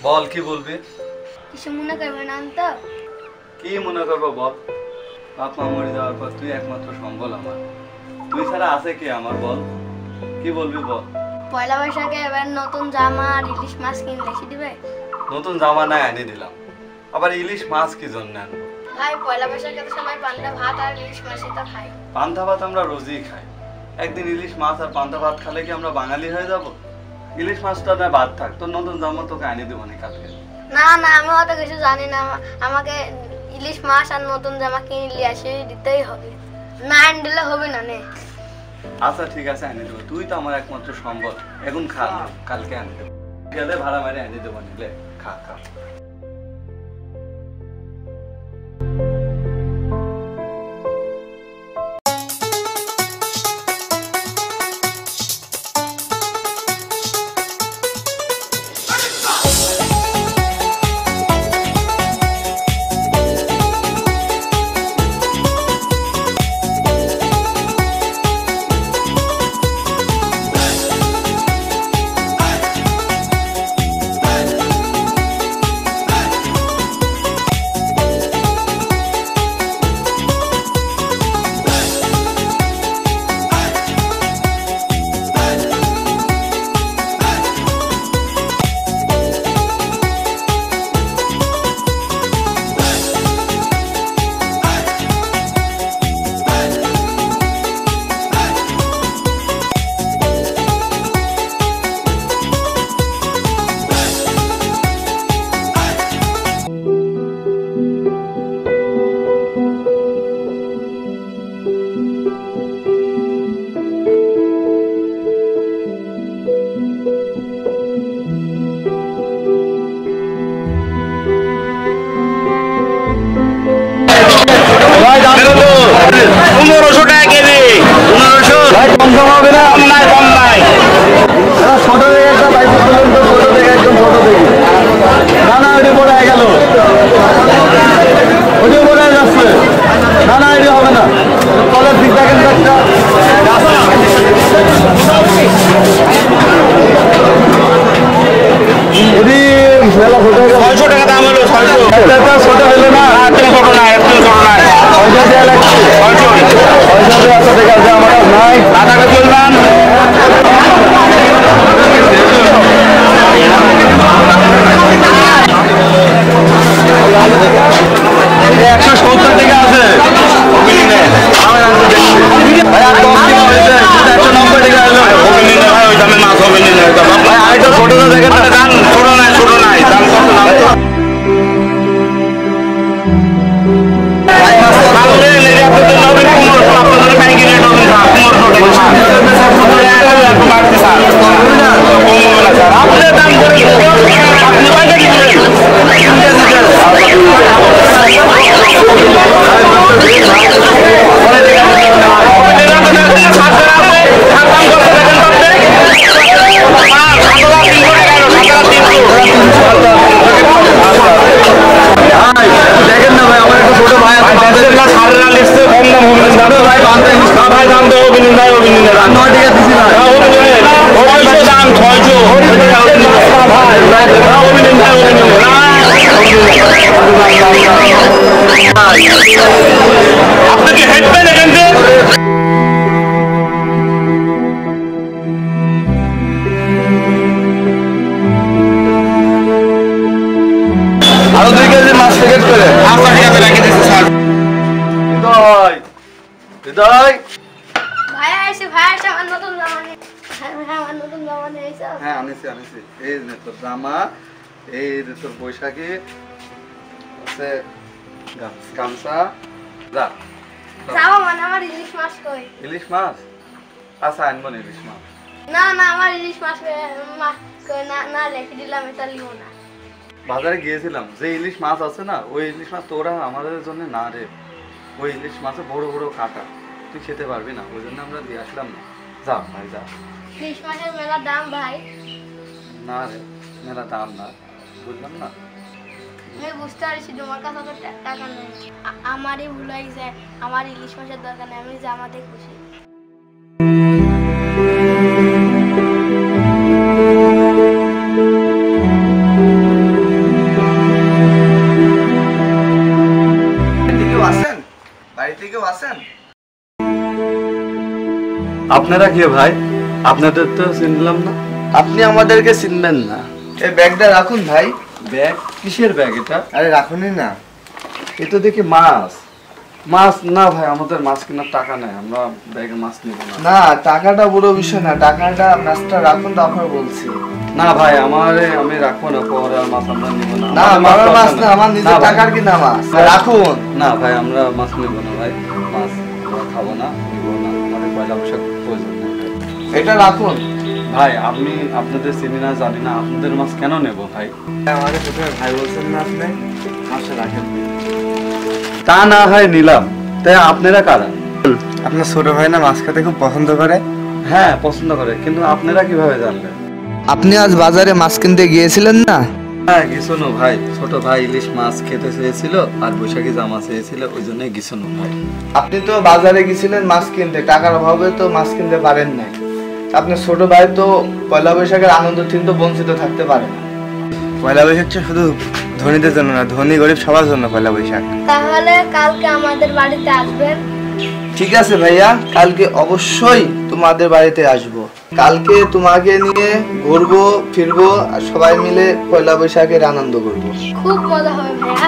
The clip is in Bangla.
বল কি বলবি? কিছু মনে করবে না তো? কি মনে করবো বল? বাপ মা মরে যাওয়ার পর তুই একমাত্র সম্বল আমার। তুই ছাড়া আছে কি আমার, বল কি বলবি বল? পয়লা বৈশাখে এবার নতুন জামা আর ইলিশ মাছ কিনলে এসে দিবে? নতুন জামা না এনে দিলাম, আবার ইলিশ মাছ কি জন্য আনবো? ভাই পয়লা বৈশাখে তো সবাই পান্তা ভাত আর ইলিশ মাছই তো খায়। পান্তা ভাত আমরা রোজই খাই, একদিন ইলিশ মাছ আর পান্তা ভাত খেলে কি আমরা বাঙালি হয়ে যাব? ইলিশ মাছটা না বাদ থাক, তোর নতুন জামা তোকে এনে দেবো না কালকে। না না, আমি অত কিছু জানি না, আমাকে ইলিশ মাছ আর নতুন জামা কিনে নিয়ে আসে দিতেই হবে, না এনে দিলে হবে না। নে আচ্ছা ঠিক আছে এনে দেবো, তুই তো আমার একমাত্র সম্বল। এখন খা, কালকে এনে দেবো, গেলে ভাড়া মারে এনে দেবো, নিলে খা খা। আছে গামছা। যা যাও মানে আমার ইলিশ মাছ কই? ইলিশ মাছ আচ্ছা আনবো না ইলিশ মাছ। না না আমার ইলিশ মাছ কই না, না রেখে দিলাম, এটা লিও না। বাজারে গিয়েছিলাম, যে ইলিশ মাছ আছে না ওই ইলিশ মাছ তোরা আমাদের জন্য না রে, ওই ইলিশ মাছে বড় বড় কাটা, তুই খেতে পারবি না, ওই জন্য আমরা দিয়ে আসলাম না। যা ভাই যা। ইলিশ মাছের মেলা দাম ভাই। না রে মেলা দাম না, বুঝলাম না। আমি বুঝতে পারছি তোমার কাছে তো টাকা নেই। আমারই ভুল হয়েছে, আমার ইলিশ মাছের দরকার নেই, আমি জামাতে খুশি। আপনারা কে ভাই? আপনাদের তো চিনলাম না। আপনি আমাদেরকে চিনবেন না। এই ব্যাগটা রাখুন ভাই। ব্যাগ? কিসের ব্যাগ এটা? আরে রাখুনই না। এ তো দেখি মাছ। মাছ না ভাই, আমাদের মাছ কেনার টাকা নেই, আমরা ব্যাগে মাছ নিব না। না টাকাটা বড় বিষয় না, টাকাটা মাছটা রাখুন, তারপর বলছি। না ভাই আমি রাখবো না, পরে আর মাছ আমরা নিব না। না আমার মাছ না, আমার নিজের টাকার কিনা মাছ। রাখুন। না ভাই আমরা মাছ নিব না ভাই, মাছ আমরা খাবো না, নিব না, আমাদের পয়লা বৈশাখ প্রয়োজন নেই ভাই। এটা রাখুন ভাই। আমি আপনাদের চিনি না জানি না, আপনাদের মাছ কেন নেব ভাই? আমাদের প্রথমে ভাই বলছেন না আপনি, মাছটা রাখেন। তা না হয় নিলাম, তাই আপনারা কারা? আপনার ছোট ভাই না মাছ খেতে খুব পছন্দ করে? হ্যাঁ পছন্দ করে, কিন্তু আপনারা কিভাবে জানলেন? আপনি আজ বাজারে মাছ কিনতে গিয়েছিলেন না? হ্যাঁ গেছনো ভাই, ছোট ভাই ইলিশ মাছ খেতে চেয়েছিল আর বৈশাখী জামা চেয়েছিল, ওই জন্য গেছনো ভাই। আপনি তো বাজারে গেছিলেন মাছ কিনতে, টাকার অভাবে তো মাছ কিনতে পারেন নাই। আপনার ছোট ভাই তো পয়লা বৈশাখের আনন্দ থেকে তো বঞ্চিত থাকতে পারে না। পয়লা বৈশাখটা শুধু ধনীদের জন্য না, ধনী গরিব সবার জন্য পয়লা বৈশাখ। তাহলে কালকে আমাদের বাড়িতে আসবেন? ঠিক আছে ভাইয়া, কালকে অবশ্যই তোমাদের বাড়িতে আসবো। কালকে তোমাকে নিয়ে ঘুরবো ফিরবো আর সবাই মিলে পয়লা বৈশাখের আনন্দ করবো। খুব মজা হবে ভাইয়া।